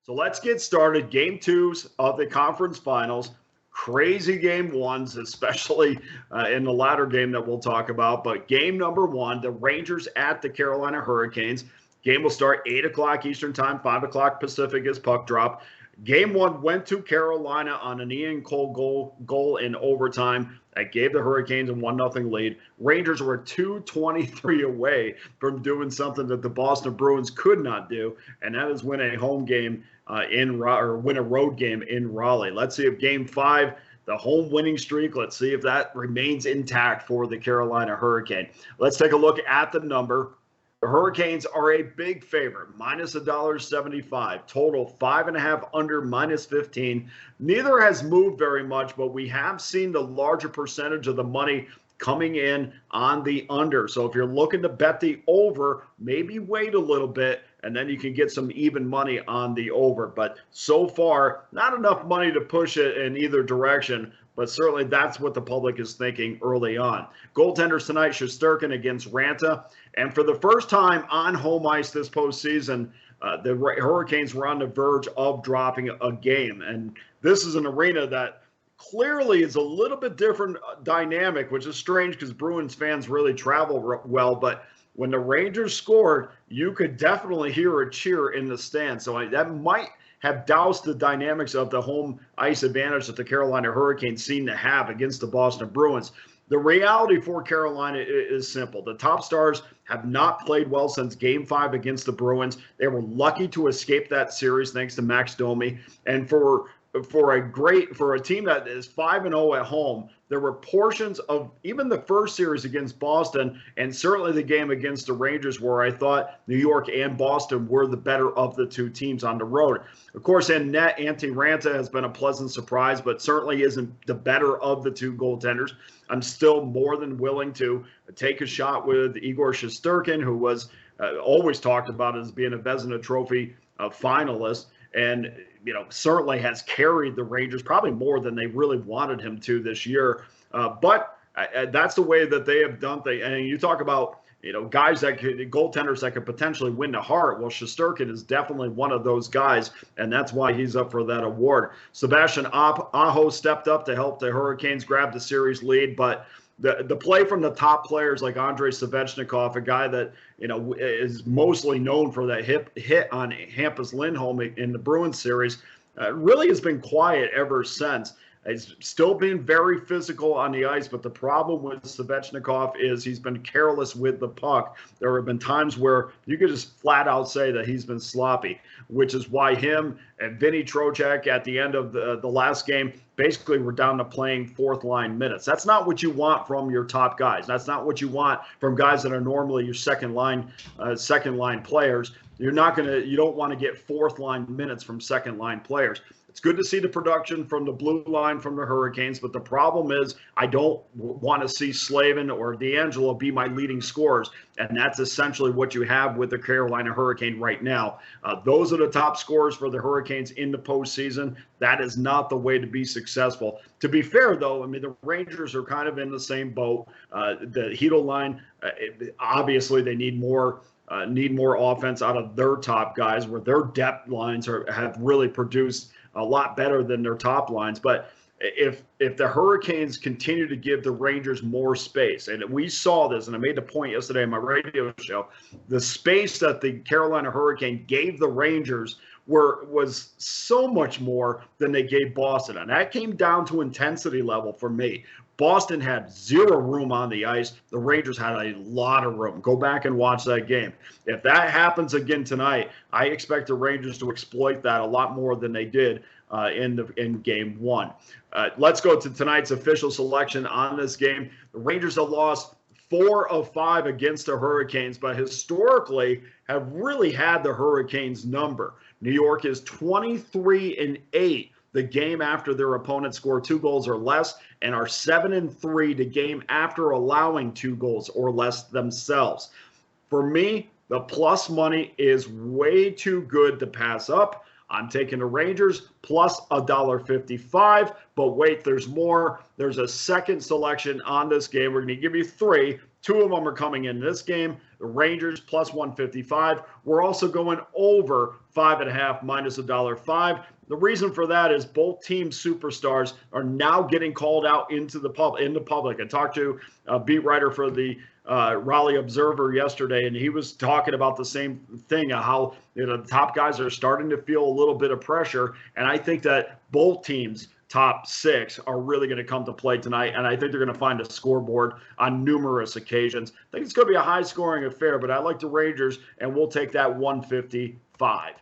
So let's get started. Game twos of the conference finals. Crazy game ones, especially in the latter game that we'll talk about. But game number one, the Rangers at the Carolina Hurricanes. Game will start 8 o'clock Eastern time, 5 o'clock Pacific is puck drop. Game one went to Carolina on an Ian Cole goal in overtime. That gave the Hurricanes a 1-0 lead. Rangers were 2:23 away from doing something that the Boston Bruins could not do, and that is win a home game win a road game in Raleigh. Let's see if Game 5, the home winning streak, let's see if that remains intact for the Carolina Hurricane. Let's take a look at the number. The Hurricanes are a big favorite, minus $1.75. Total 5.5 under, minus 15. Neither has moved very much, but we have seen the larger percentage of the money coming in on the under. So if you're looking to bet the over, maybe wait a little bit, and then you can get some even money on the over. But so far, not enough money to push it in either direction. But certainly that's what the public is thinking early on. Goaltenders tonight, Shesterkin against Ranta. And for the first time on home ice this postseason, the Hurricanes were on the verge of dropping a game. And this is an arena that clearly is a little bit different dynamic, which is strange because Bruins fans really travel well. But when the Rangers scored, you could definitely hear a cheer in the stands. So that might have doused the dynamics of the home ice advantage that the Carolina Hurricanes seem to have against the Boston Bruins. The reality for Carolina is simple. The top stars have not played well since Game 5 against the Bruins. They were lucky to escape that series thanks to Max Domi. And for a team that is 5-0 at home, there were portions of even the first series against Boston and certainly the game against the Rangers where I thought New York and Boston were the better of the two teams on the road. Of course, in net, Antti Ranta has been a pleasant surprise, but certainly isn't the better of the two goaltenders. I'm still more than willing to take a shot with Igor Shesterkin, who was always talked about as being a Vezina Trophy finalist. And, certainly has carried the Rangers probably more than they really wanted him to this year. But that's the way that they have done things. And you talk about, goaltenders that could potentially win the Hart. Well, Shesterkin is definitely one of those guys, and that's why he's up for that award. Sebastian Aho stepped up to help the Hurricanes grab the series lead, but the play from the top players like Andrei Svechnikov, a guy that is mostly known for that hit on Hampus Lindholm in the Bruins series, really has been quiet ever since. He's still been very physical on the ice, but the problem with Svechnikov is he's been careless with the puck. There have been times where you could just flat out say that he's been sloppy, which is why him and Vinny Trocheck at the end of the last game basically were down to playing fourth line minutes. That's not what you want from your top guys. That's not what you want from guys that are normally your second line players. You don't want to get fourth line minutes from second line players. It's good to see the production from the blue line from the Hurricanes, but the problem is I don't want to see Slavin or D'Angelo be my leading scorers, and that's essentially what you have with the Carolina Hurricane right now. Those are the top scorers for the Hurricanes in the postseason. That is not the way to be successful. To be fair, though, the Rangers are kind of in the same boat. The Hedl line, obviously they need more offense out of their top guys, where their depth lines have really produced a lot better than their top lines. But if the Hurricanes continue to give the Rangers more space, and we saw this, and I made the point yesterday in my radio show, the space that the Carolina Hurricane gave the Rangers was so much more than they gave Boston. And that came down to intensity level for me. Boston had zero room on the ice. The Rangers had a lot of room. Go back and watch that game. If that happens again tonight, I expect the Rangers to exploit that a lot more than they did in Game 1. Let's go to tonight's official selection on this game. The Rangers have lost 4 of 5 against the Hurricanes, but historically have really had the Hurricanes' number. New York is 23-8 the game after their opponent scored 2 goals or less, and are 7-3 the game after allowing 2 goals or less themselves. For me, the plus money is way too good to pass up. I'm taking the Rangers plus $1.55, but wait, there's more. There's a second selection on this game. We're going to give you 3. Two of them are coming in this game. The Rangers plus 155. We're also going over 5.5 minus $1.05. The reason for that is both team superstars are now getting called out into the public. I talked to a beat writer for the Raleigh Observer yesterday, and he was talking about the same thing, how the top guys are starting to feel a little bit of pressure. And I think that both teams' top six are really going to come to play tonight, and I think they're going to find a scoreboard on numerous occasions. I think it's going to be a high-scoring affair, but I like the Rangers, and we'll take that 155.